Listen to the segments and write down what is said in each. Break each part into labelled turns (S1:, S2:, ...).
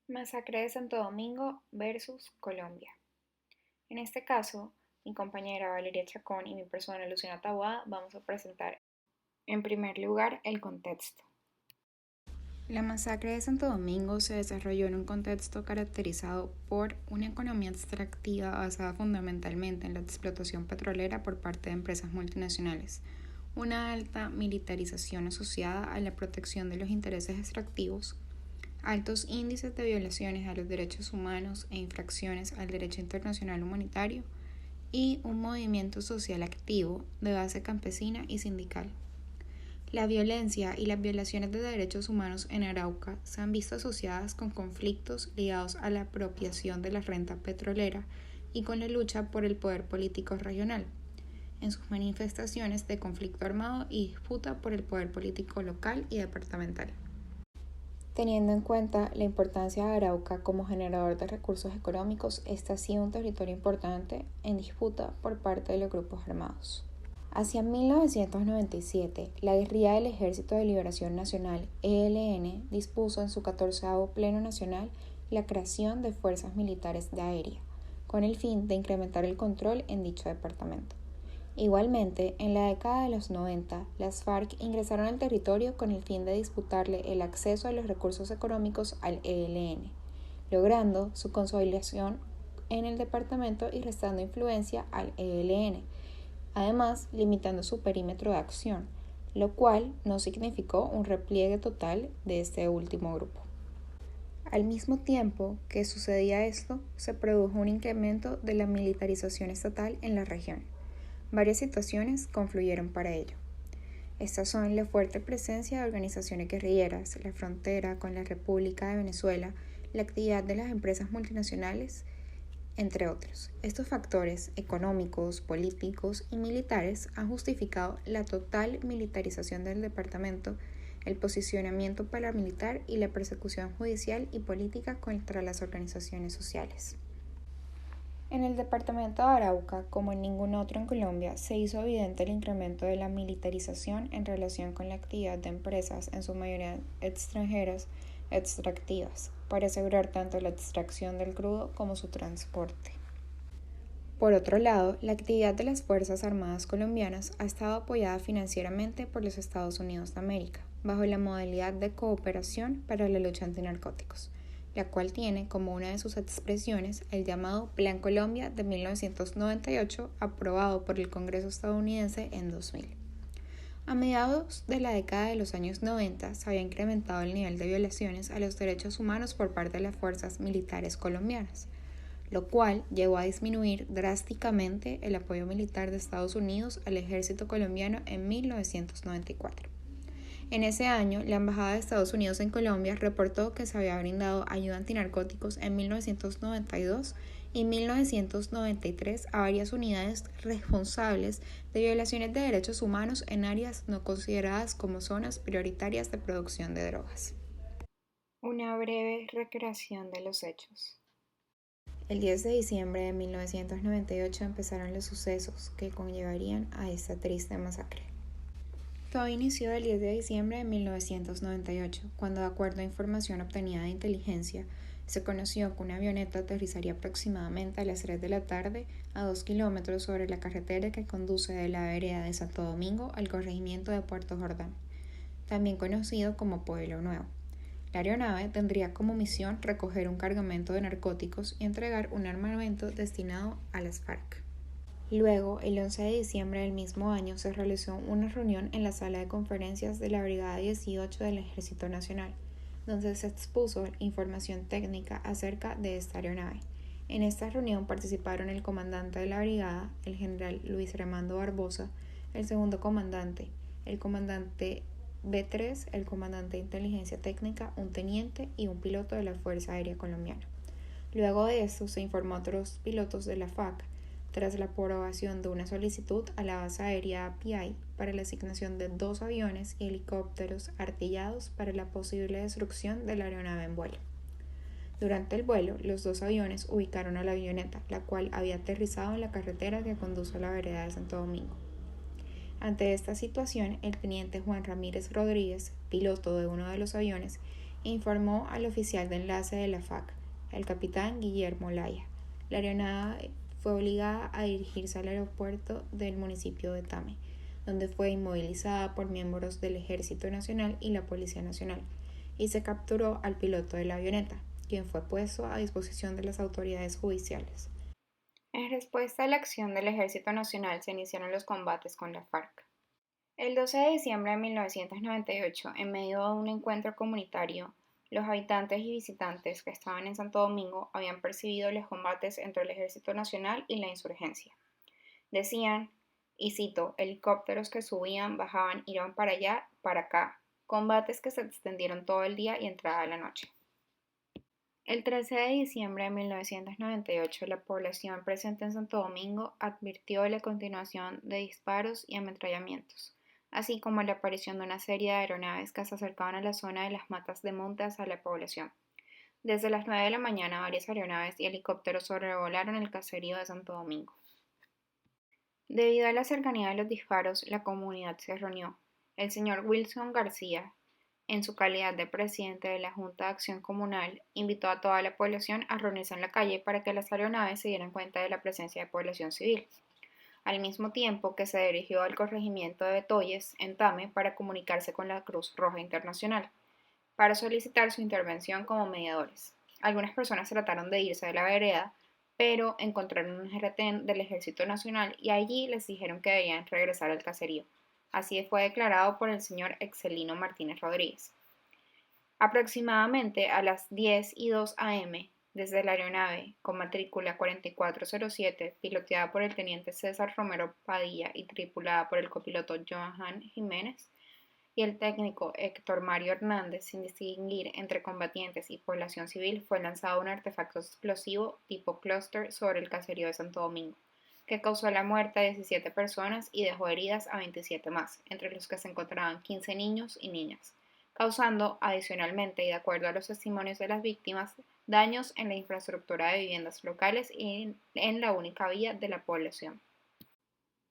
S1: Masacre de Santo Domingo versus Colombia. En este caso, mi compañera Valeria Chacón y mi persona Luciana Taboada vamos a presentar en primer lugar el contexto. La masacre de Santo Domingo se desarrolló en un contexto caracterizado por una economía extractiva basada fundamentalmente en la explotación petrolera por parte de empresas multinacionales, una alta militarización asociada a la protección de los intereses extractivos, altos índices de violaciones a los derechos humanos e infracciones al derecho internacional humanitario y un movimiento social activo de base campesina y sindical. La violencia y las violaciones de derechos humanos en Arauca se han visto asociadas con conflictos ligados a la apropiación de la renta petrolera y con la lucha por el poder político regional, en sus manifestaciones de conflicto armado y disputa por el poder político local y departamental. Teniendo en cuenta la importancia de Arauca como generador de recursos económicos, este ha sido un territorio importante en disputa por parte de los grupos armados. Hacia 1997, la guerrilla del Ejército de Liberación Nacional, ELN, dispuso en su 14º Pleno Nacional la creación de fuerzas militares de aérea, con el fin de incrementar el control en dicho departamento. Igualmente, en la década de los 90, las FARC ingresaron al territorio con el fin de disputarle el acceso a los recursos económicos al ELN, logrando su consolidación en el departamento y restando influencia al ELN, además limitando su perímetro de acción, lo cual no significó un repliegue total de este último grupo. Al mismo tiempo que sucedía esto, se produjo un incremento de la militarización estatal en la región. Varias situaciones confluyeron para ello. Estas son la fuerte presencia de organizaciones guerrilleras, la frontera con la República de Venezuela, la actividad de las empresas multinacionales, entre otros. Estos factores económicos, políticos y militares han justificado la total militarización del departamento, el posicionamiento paramilitar y la persecución judicial y política contra las organizaciones sociales. En el departamento de Arauca, como en ningún otro en Colombia, se hizo evidente el incremento de la militarización en relación con la actividad de empresas, en su mayoría extranjeras, extractivas, para asegurar tanto la extracción del crudo como su transporte. Por otro lado, la actividad de las Fuerzas Armadas colombianas ha estado apoyada financieramente por los Estados Unidos de América, bajo la modalidad de cooperación para la lucha antinarcóticos, la cual tiene como una de sus expresiones el llamado Plan Colombia de 1998, aprobado por el Congreso estadounidense en 2000. A mediados de la década de los años 90 se había incrementado el nivel de violaciones a los derechos humanos por parte de las fuerzas militares colombianas, lo cual llevó a disminuir drásticamente el apoyo militar de Estados Unidos al ejército colombiano en 1994. En ese año, la Embajada de Estados Unidos en Colombia reportó que se había brindado ayuda antinarcóticos en 1992 y 1993 a varias unidades responsables de violaciones de derechos humanos en áreas no consideradas como zonas prioritarias de producción de drogas. Una breve recreación de los hechos. El 10 de diciembre de 1998 empezaron los sucesos que conllevarían a esta triste masacre. Todo inició el 10 de diciembre de 1998, cuando, de acuerdo a información obtenida de inteligencia, se conoció que una avioneta aterrizaría aproximadamente a las 3 de la tarde a 2 kilómetros sobre la carretera que conduce de la vereda de Santo Domingo al corregimiento de Puerto Jordán, también conocido como Pueblo Nuevo. La aeronave tendría como misión recoger un cargamento de narcóticos y entregar un armamento destinado a las FARC. Luego, el 11 de diciembre del mismo año, se realizó una reunión en la sala de conferencias de la Brigada 18 del Ejército Nacional, donde se expuso información técnica acerca de esta aeronave. En esta reunión participaron el comandante de la brigada, el general Luis Armando Barbosa, el segundo comandante, el comandante B3, el comandante de inteligencia técnica, un teniente y un piloto de la Fuerza Aérea Colombiana. Luego de esto se informó a otros pilotos de la FAC, tras la aprobación de una solicitud a la base aérea PI para la asignación de 2 aviones y helicópteros artillados para la posible destrucción de la aeronave en vuelo. Durante el vuelo, los 2 aviones ubicaron a la avioneta, la cual había aterrizado en la carretera que conduce a la vereda de Santo Domingo. Ante esta situación, el teniente Juan Ramírez Rodríguez, piloto de uno de los aviones, informó al oficial de enlace de la FAC, el capitán Guillermo Laya. La aeronave fue obligada a dirigirse al aeropuerto del municipio de Tame, donde fue inmovilizada por miembros del Ejército Nacional y la Policía Nacional, y se capturó al piloto de la avioneta, quien fue puesto a disposición de las autoridades judiciales. En respuesta a la acción del Ejército Nacional se iniciaron los combates con la FARC. El 12 de diciembre de 1998, en medio de un encuentro comunitario, los habitantes y visitantes que estaban en Santo Domingo habían percibido los combates entre el Ejército Nacional y la insurgencia. Decían, y cito, helicópteros que subían, bajaban, iban para allá, para acá, combates que se extendieron todo el día y entrada la noche. El 13 de diciembre de 1998, la población presente en Santo Domingo advirtió la continuación de disparos y ametrallamientos, así como la aparición de una serie de aeronaves que se acercaban a la zona de las matas de montes a la población. Desde las 9 de la mañana, varias aeronaves y helicópteros sobrevolaron el caserío de Santo Domingo. Debido a la cercanía de los disparos, la comunidad se reunió. El señor Wilson García, en su calidad de presidente de la Junta de Acción Comunal, invitó a toda la población a reunirse en la calle para que las aeronaves se dieran cuenta de la presencia de población civil, al mismo tiempo que se dirigió al corregimiento de Betoyes, en Tame, para comunicarse con la Cruz Roja Internacional, para solicitar su intervención como mediadores. Algunas personas trataron de irse de la vereda, pero encontraron un retén del Ejército Nacional y allí les dijeron que debían regresar al caserío. Así fue declarado por el señor Excelino Martínez Rodríguez. Aproximadamente a las 10:02 am, desde la aeronave con matrícula 4407, piloteada por el teniente César Romero Padilla y tripulada por el copiloto Johan Jiménez y el técnico Héctor Mario Hernández, sin distinguir entre combatientes y población civil, fue lanzado un artefacto explosivo tipo clúster sobre el caserío de Santo Domingo, que causó la muerte de 17 personas y dejó heridas a 27 más, entre los que se encontraban 15 niños y niñas, causando adicionalmente, y de acuerdo a los testimonios de las víctimas, daños en la infraestructura de viviendas locales y en la única vía de la población.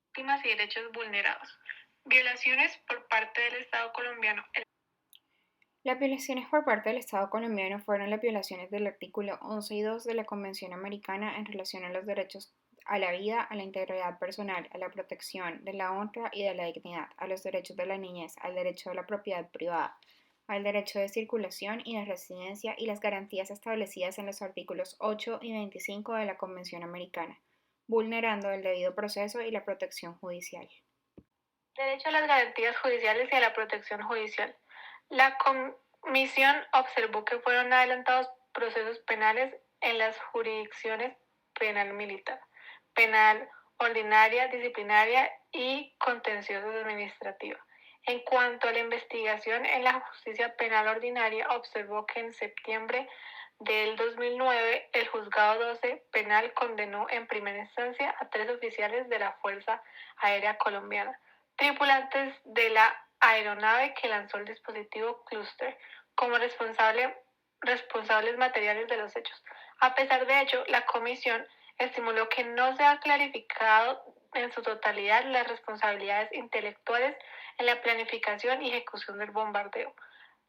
S2: Víctimas y derechos vulnerados. Violaciones por parte del Estado colombiano.
S1: Las violaciones por parte del Estado colombiano fueron las violaciones del artículo 11 y 2 de la Convención Americana en relación a los derechos a la vida, a la integridad personal, a la protección de la honra y de la dignidad, a los derechos de la niñez, al derecho a la propiedad privada, al derecho de circulación y de residencia y las garantías establecidas en los artículos 8 y 25 de la Convención Americana, vulnerando el debido proceso y la protección judicial.
S2: Derecho a las garantías judiciales y a la protección judicial. La comisión observó que fueron adelantados procesos penales en las jurisdicciones penal militar, penal ordinaria, disciplinaria y contencioso administrativa. En cuanto a la investigación en la justicia penal ordinaria, observó que en septiembre del 2009 el juzgado 12 penal condenó en primera instancia a 3 oficiales de la Fuerza Aérea Colombiana, tripulantes de la aeronave que lanzó el dispositivo Cluster, como responsables materiales de los hechos. A pesar de ello, la comisión estimuló que no se ha clarificado en su totalidad las responsabilidades intelectuales en la planificación y ejecución del bombardeo,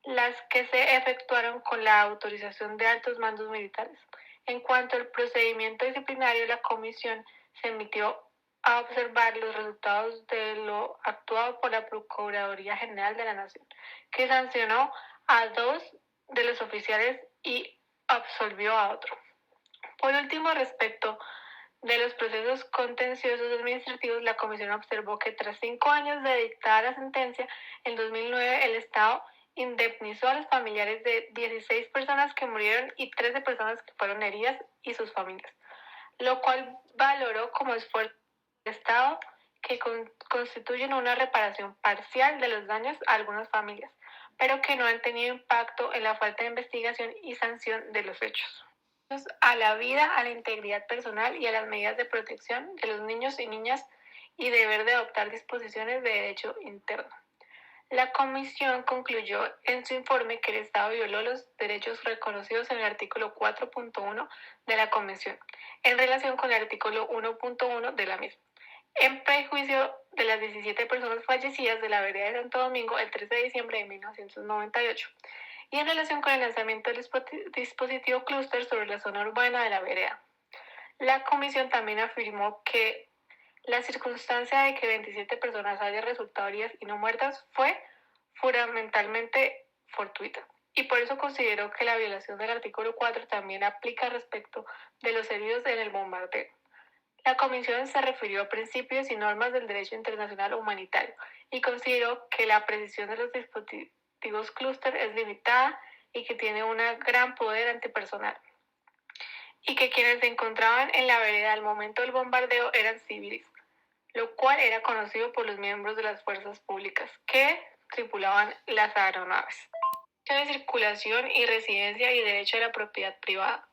S2: las que se efectuaron con la autorización de altos mandos militares. En cuanto al procedimiento disciplinario, la comisión se emitió a observar los resultados de lo actuado por la Procuraduría General de la Nación, que sancionó a 2 de los oficiales y absolvió a otro. Por último, respecto de los procesos contenciosos administrativos, la Comisión observó que tras 5 años de dictada la sentencia, en 2009 el Estado indemnizó a los familiares de 16 personas que murieron y 13 personas que fueron heridas y sus familias, lo cual valoró como esfuerzo del Estado que constituyen una reparación parcial de los daños a algunas familias, pero que no han tenido impacto en la falta de investigación y sanción de los hechos. A la vida, a la integridad personal y a las medidas de protección de los niños y niñas y deber de adoptar disposiciones de derecho interno. La Comisión concluyó en su informe que el Estado violó los derechos reconocidos en el artículo 4.1 de la Convención, en relación con el artículo 1.1 de la misma, en prejuicio de las 17 personas fallecidas de la vereda de Santo Domingo el 13 de diciembre de 1998, y en relación con el lanzamiento del dispositivo clúster sobre la zona urbana de la vereda. La comisión también afirmó que la circunstancia de que 27 personas hayan resultado heridas y no muertas fue fundamentalmente fortuita, y por eso consideró que la violación del artículo 4 también aplica respecto de los heridos en el bombardeo. La comisión se refirió a principios y normas del derecho internacional humanitario y consideró que la precisión de los dispositivos clúster es limitada y que tiene un gran poder antipersonal, y que quienes se encontraban en la vereda al momento del bombardeo eran civiles, lo cual era conocido por los miembros de las fuerzas públicas que tripulaban las aeronaves. De circulación y residencia y derecho a la propiedad privada.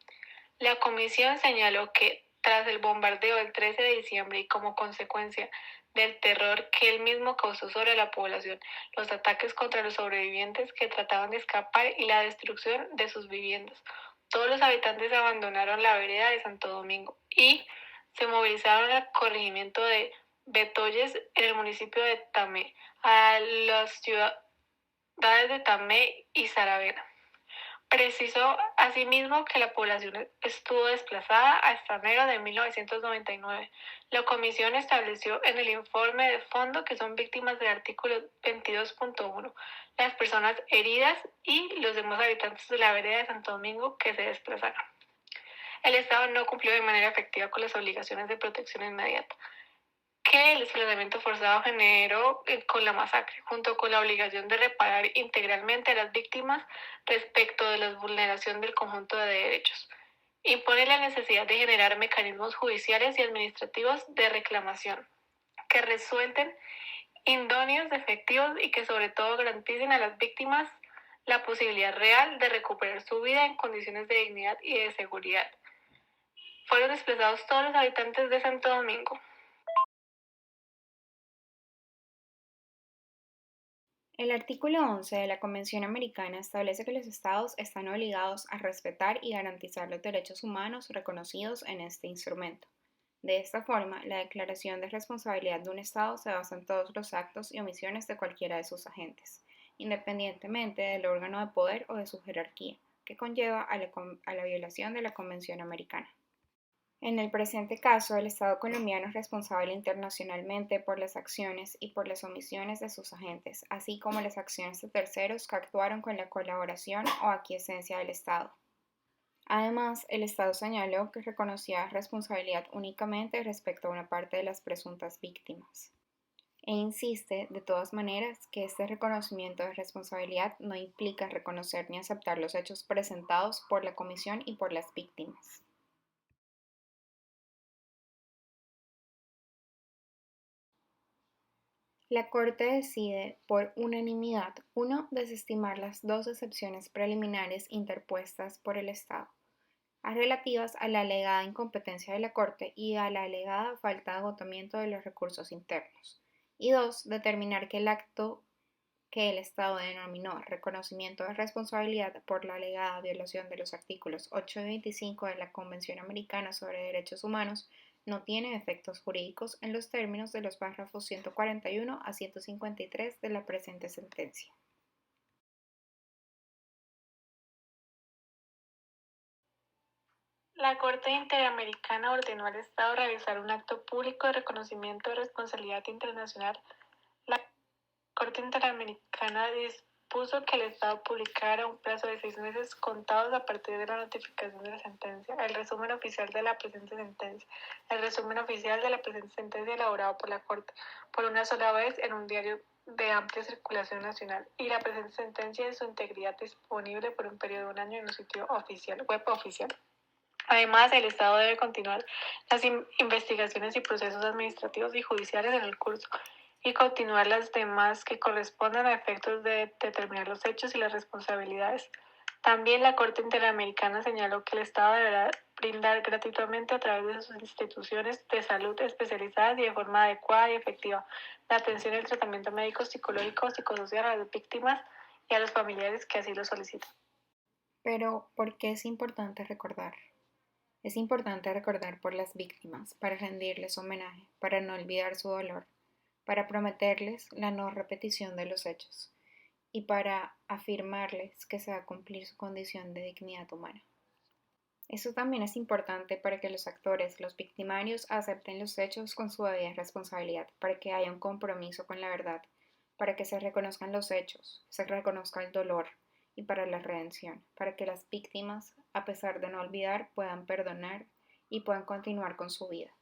S2: La comisión señaló que, tras el bombardeo del 13 de diciembre y como consecuencia del terror que él mismo causó sobre la población, los ataques contra los sobrevivientes que trataban de escapar y la destrucción de sus viviendas, todos los habitantes abandonaron la vereda de Santo Domingo y se movilizaron al corregimiento de Betoyes en el municipio de Tamé, a las ciudades de Tamé y Saravena. Precisó asimismo que la población estuvo desplazada hasta enero de 1999. La comisión estableció en el informe de fondo que son víctimas del artículo 22.1 las personas heridas y los demás habitantes de la vereda de Santo Domingo que se desplazaron. El Estado no cumplió de manera efectiva con las obligaciones de protección inmediata que el desplazamiento forzado generó con la masacre, junto con la obligación de reparar integralmente a las víctimas respecto de la vulneración del conjunto de derechos. Impone la necesidad de generar mecanismos judiciales y administrativos de reclamación que resuelten idóneos, efectivos y que sobre todo garanticen a las víctimas la posibilidad real de recuperar su vida en condiciones de dignidad y de seguridad. Fueron desplazados todos los habitantes de Santo Domingo.
S1: El artículo 11 de la Convención Americana establece que los Estados están obligados a respetar y garantizar los derechos humanos reconocidos en este instrumento. De esta forma, la declaración de responsabilidad de un Estado se basa en todos los actos y omisiones de cualquiera de sus agentes, independientemente del órgano de poder o de su jerarquía, que conlleva a la violación de la Convención Americana. En el presente caso, el Estado colombiano es responsable internacionalmente por las acciones y por las omisiones de sus agentes, así como las acciones de terceros que actuaron con la colaboración o aquiescencia del Estado. Además, el Estado señaló que reconocía responsabilidad únicamente respecto a una parte de las presuntas víctimas. E insiste, de todas maneras, que este reconocimiento de responsabilidad no implica reconocer ni aceptar los hechos presentados por la Comisión y por las víctimas. La Corte decide, por unanimidad, 1. Desestimar las dos excepciones preliminares interpuestas por el Estado, relativas a la alegada incompetencia de la Corte y a la alegada falta de agotamiento de los recursos internos. Y 2. Determinar que el acto que el Estado denominó reconocimiento de responsabilidad por la alegada violación de los artículos 8 y 25 de la Convención Americana sobre Derechos Humanos no tiene efectos jurídicos en los términos de los párrafos 141 a 153 de la presente sentencia.
S2: La Corte Interamericana ordenó al Estado realizar un acto público de reconocimiento de responsabilidad internacional. La Corte Interamericana dispuso que el Estado publicara un plazo de 6 meses contados a partir de la notificación de la sentencia, el resumen oficial de la presente sentencia, elaborado por la Corte por una sola vez en un diario de amplia circulación nacional, y la presente sentencia en su integridad disponible por un periodo de un año en un sitio web oficial. Además, el Estado debe continuar las investigaciones y procesos administrativos y judiciales en el curso y continuar las demás que correspondan a efectos de determinar los hechos y las responsabilidades. También la Corte Interamericana señaló que el Estado deberá brindar gratuitamente a través de sus instituciones de salud especializadas y de forma adecuada y efectiva la atención y el tratamiento médico, psicológico, psicosocial a las víctimas y a los familiares que así lo soliciten.
S1: Pero, ¿por qué es importante recordar? Es importante recordar por las víctimas, para rendirles homenaje, para no olvidar su dolor, para prometerles la no repetición de los hechos. y para afirmarles que se va a cumplir su condición de dignidad humana. Esto también es importante para que los actores, los victimarios, acepten los hechos con su debida responsabilidad, para que haya un compromiso con la verdad, para que se reconozcan los hechos, se reconozca el dolor y para la redención, para que las víctimas, a pesar de no olvidar, puedan perdonar y puedan continuar con su vida.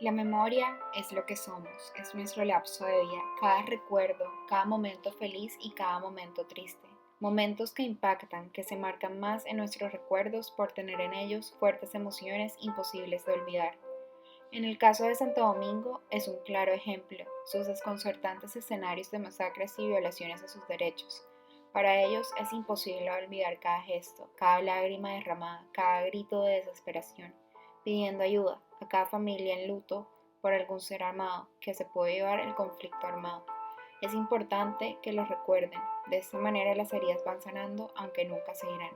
S1: La memoria es lo que somos, es nuestro lapso de vida, cada recuerdo, cada momento feliz y cada momento triste. Momentos que impactan, que se marcan más en nuestros recuerdos por tener en ellos fuertes emociones imposibles de olvidar. En el caso de Santo Domingo es un claro ejemplo, sus desconcertantes escenarios de masacres y violaciones a sus derechos. Para ellos es imposible olvidar cada gesto, cada lágrima derramada, cada grito de desesperación, pidiendo ayuda a cada familia en luto por algún ser armado que se puede llevar el conflicto armado. Es importante que lo recuerden, de esta manera las heridas van sanando aunque nunca se irán.